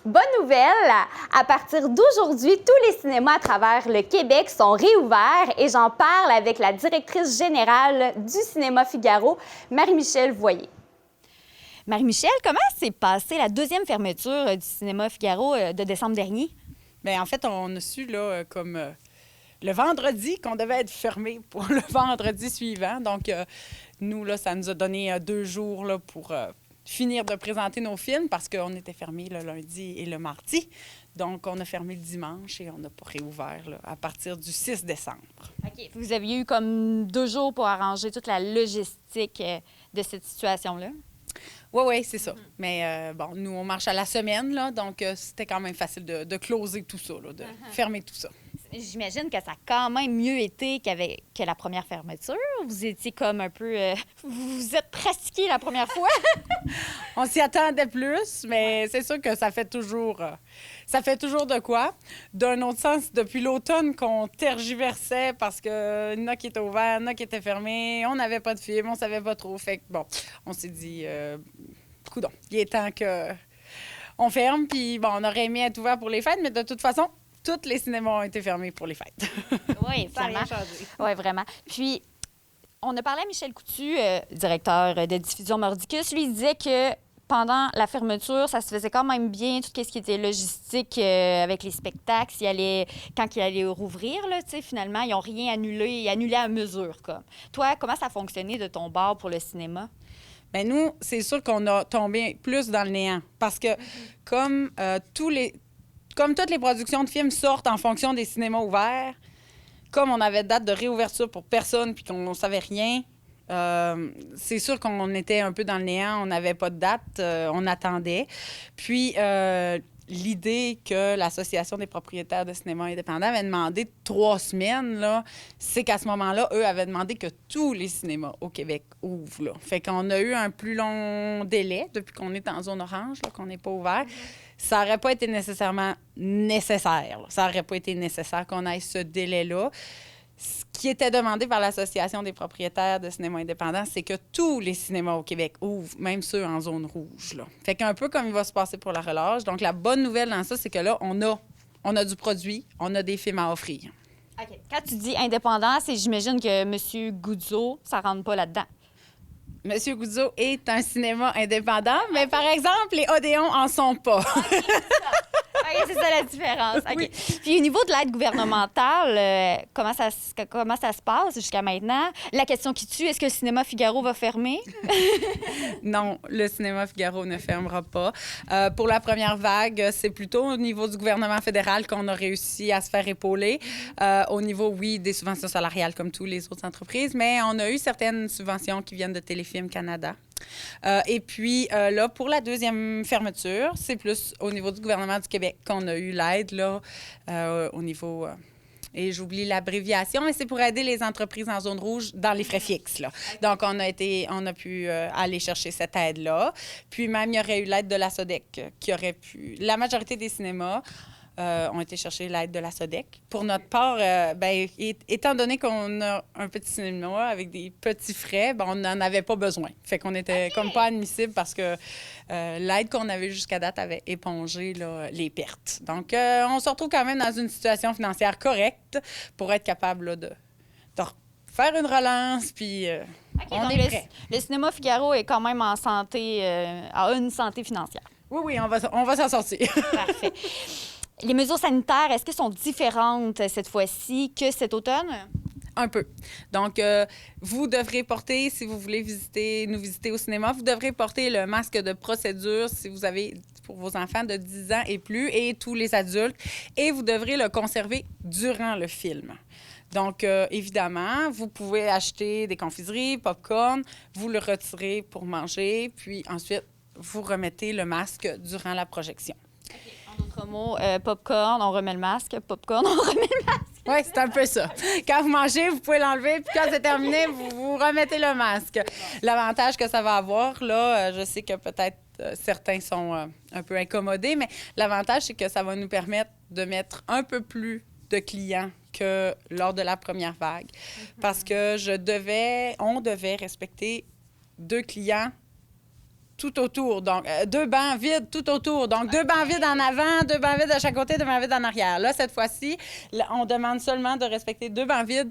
Bonne nouvelle! À partir d'aujourd'hui, tous les cinémas à travers le Québec sont réouverts et j'en parle avec la directrice générale du Cinéma Figaro, Marie-Michèle Voyer. Marie-Michèle, comment s'est passée la deuxième fermeture du Cinéma Figaro de décembre dernier? Bien, en fait, on a su le vendredi qu'on devait être fermé pour le vendredi suivant. Donc, nous, là, ça nous a donné 2 jours là, pour finir de présenter nos films parce qu'on était fermé le lundi et le mardi. Donc, on a fermé le dimanche et on n'a pas réouvert là, à partir du 6 décembre. OK. Vous aviez eu comme 2 jours pour arranger toute la logistique de cette situation-là? Oui, c'est ça. Mais bon, nous, on marche à la semaine, là, donc c'était quand même facile de closer tout ça, là, de fermer tout ça. J'imagine que ça a quand même mieux été que la première fermeture. Vous étiez comme un peu... vous vous êtes pratiqué la première fois. On s'y attendait plus, mais c'est sûr que ça fait toujours de quoi. D'un autre sens, depuis l'automne qu'on tergiversait parce que y en a qui étaient ouverts, il y en a qui étaient fermés, on n'avait pas de film, on savait pas trop. Fait que bon, on s'est dit, coudonc, il est temps qu'on ferme. Puis bon, on aurait aimé être ouvert pour les fêtes, mais de toute façon, tous les cinémas ont été fermés pour les fêtes. Oui, ça n'a rien vraiment. changé. Oui, vraiment. Puis, on a parlé à Michel Coutu, directeur de Diffusion Mordicus. Lui, il disait que pendant la fermeture, ça se faisait quand même bien, tout ce qui était logistique avec les spectacles. Quand il allait rouvrir, là, finalement, ils n'ont rien annulé, annulé à mesure. Comme. Toi, comment ça a fonctionné de ton bord pour le cinéma? Bien, nous, c'est sûr qu'on a tombé plus dans le néant parce que comme toutes les productions de films sortent en fonction des cinémas ouverts, comme on avait date de réouverture pour personne puis qu'on ne savait rien, c'est sûr qu'on était un peu dans le néant. On n'avait pas de date, on attendait. Puis, l'idée que l'Association des propriétaires de cinéma indépendants avait demandé 3 semaines, là, c'est qu'à ce moment-là, eux avaient demandé que tous les cinémas au Québec ouvrent. Là. Fait qu'on a eu un plus long délai depuis qu'on est en zone orange, là, qu'on n'est pas ouvert. Ça n'aurait pas été nécessairement nécessaire. Là. Ça n'aurait pas été nécessaire qu'on ait ce délai-là. Ce qui était demandé par l'Association des propriétaires de cinéma indépendants, c'est que tous les cinémas au Québec ouvrent, même ceux en zone rouge. Là. Fait qu'un peu comme il va se passer pour la relâche. Donc, la bonne nouvelle dans ça, c'est que là, on a du produit, on a des films à offrir. OK. Quand tu dis indépendant, j'imagine que M. Goudzo, ça rentre pas là-dedans. Monsieur Goudzo est un cinéma indépendant, mais par exemple, les Odéons en sont pas. OK, c'est ça la différence. OK. Oui. Puis au niveau de l'aide gouvernementale, comment ça se passe jusqu'à maintenant? La question qui tue, est-ce que le cinéma Figaro va fermer? Non, le cinéma Figaro ne fermera pas. Pour la première vague, c'est plutôt au niveau du gouvernement fédéral qu'on a réussi à se faire épauler. Au niveau, oui, des subventions salariales comme toutes les autres entreprises, mais on a eu certaines subventions qui viennent de Téléfilm Canada. Et puis, là, pour la deuxième fermeture, c'est plus au niveau du gouvernement du Québec qu'on a eu l'aide, là, au niveau... et j'oublie l'abréviation, mais c'est pour aider les entreprises en zone rouge dans les frais fixes, là. Donc, on a pu aller chercher cette aide-là. Puis même, il y aurait eu l'aide de la SODEC qui aurait pu... La majorité des cinémas ont été chercher l'aide de la SODEC. Pour notre part, étant donné qu'on a un petit cinéma avec des petits frais, on n'en avait pas besoin. Fait qu'on était comme pas admissible parce que l'aide qu'on avait jusqu'à date avait épongé là, les pertes. Donc, on se retrouve quand même dans une situation financière correcte pour être capable là, de faire une relance, puis on est prêt. Le cinéma Figaro est quand même en santé, a une santé financière. Oui, on va s'en sortir. Parfait. Les mesures sanitaires, est-ce qu'elles sont différentes cette fois-ci que cet automne? Un peu. Donc, vous devrez porter, si vous voulez nous visiter au cinéma, vous devrez porter le masque de procédure si vous avez pour vos enfants de 10 ans et plus et tous les adultes. Et vous devrez le conserver durant le film. Donc, évidemment, vous pouvez acheter des confiseries, popcorn, vous le retirez pour manger, puis ensuite, vous remettez le masque durant la projection. En d'autres mots, popcorn, on remet le masque. Popcorn, on remet le masque. Oui, c'est un peu ça. Quand vous mangez, vous pouvez l'enlever, puis quand c'est terminé, vous remettez le masque. L'avantage que ça va avoir, là, je sais que peut-être certains sont un peu incommodés, mais l'avantage, c'est que ça va nous permettre de mettre un peu plus de clients que lors de la première vague. Parce que on devait respecter 2 clients tout autour. Donc, 2 bancs vides tout autour. Donc, 2 bancs vides en avant, 2 bancs vides à chaque côté, 2 bancs vides en arrière. Là, cette fois-ci, on demande seulement de respecter 2 bancs vides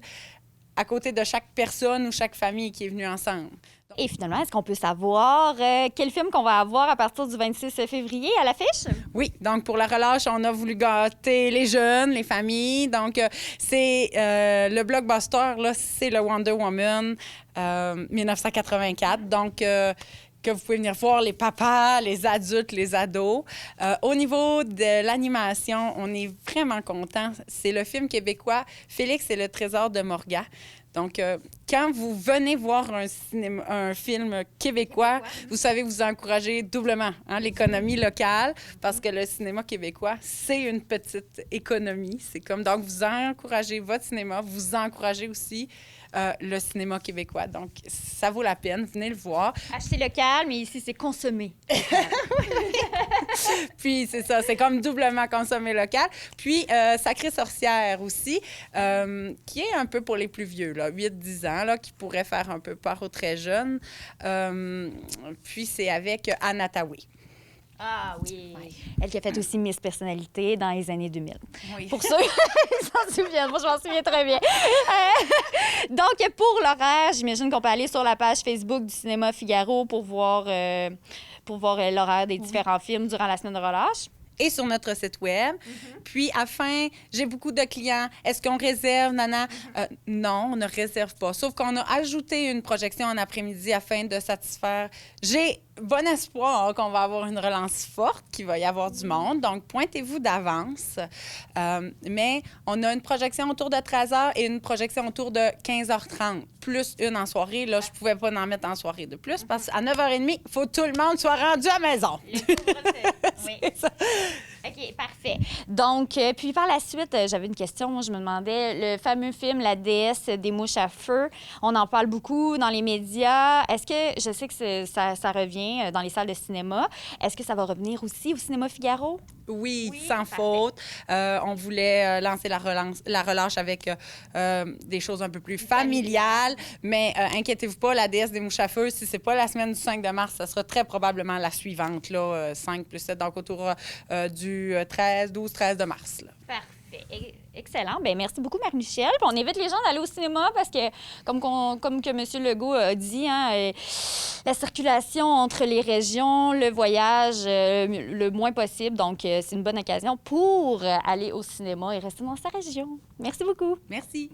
à côté de chaque personne ou chaque famille qui est venue ensemble. Et finalement, est-ce qu'on peut savoir quel film qu'on va avoir à partir du 26 février à l'affiche? Oui, donc pour la relâche, on a voulu gâter les jeunes, les familles. Donc, c'est le blockbuster, là, c'est le Wonder Woman 1984. Donc, que vous pouvez venir voir les papas, les adultes, les ados. Au niveau de l'animation, on est vraiment contents. C'est le film québécois Félix et le trésor de Morgat. Donc, quand vous venez voir un film québécois, vous savez que vous encouragez doublement l'économie locale parce que le cinéma québécois, c'est une petite économie. C'est comme, donc, vous encouragez votre cinéma, vous encouragez aussi le cinéma québécois. Donc, ça vaut la peine. Venez le voir. Acheter local, mais ici, c'est consommer. Puis, c'est ça, c'est comme doublement consommé local. Puis, Sacrée sorcière aussi, qui est un peu pour les plus vieux, là, 8-10 ans, là, qui pourrait faire un peu peur aux très jeunes. Puis, c'est avec Anna Tawai. Ah oui. Elle qui a fait aussi Miss Personnalité dans les années 2000. Oui. Pour ceux qui s'en souviennent, moi je m'en souviens très bien. Donc pour l'horaire, j'imagine qu'on peut aller sur la page Facebook du Cinéma Figaro pour voir l'horaire des différents films durant la semaine de relâche. Et sur notre site web. Puis, j'ai beaucoup de clients. Est-ce qu'on réserve, Nana? Non, on ne réserve pas. Sauf qu'on a ajouté une projection en après-midi afin de satisfaire. J'ai bon espoir qu'on va avoir une relance forte, qu'il va y avoir du monde. Donc, pointez-vous d'avance. Mais on a une projection autour de 13h et une projection autour de 15h30, plus une en soirée. Là, je ne pouvais pas en mettre en soirée de plus parce qu'à 9h30, il faut que tout le monde soit rendu à la maison. Oui. OK, parfait. Donc, puis par la suite, j'avais une question. Moi, je me demandais, le fameux film La déesse des mouches à feu, on en parle beaucoup dans les médias. Est-ce que, je sais que ça revient dans les salles de cinéma, est-ce que ça va revenir aussi au Cinéma Figaro? Oui, sans faute. On voulait lancer la relâche avec des choses un peu plus familiales. Mais inquiétez-vous pas, la déesse des mouches à feu, si c'est pas la semaine du 5 de mars, ça sera très probablement la suivante, là, 5 plus 7, donc autour du 12-13 de mars. Là. Parfait. Excellent. Bien, merci beaucoup, Marie-Michel. Puis on évite les gens d'aller au cinéma parce que, comme que M. Legault a dit, la circulation entre les régions, le voyage, le moins possible. Donc, c'est une bonne occasion pour aller au cinéma et rester dans sa région. Merci beaucoup. Merci.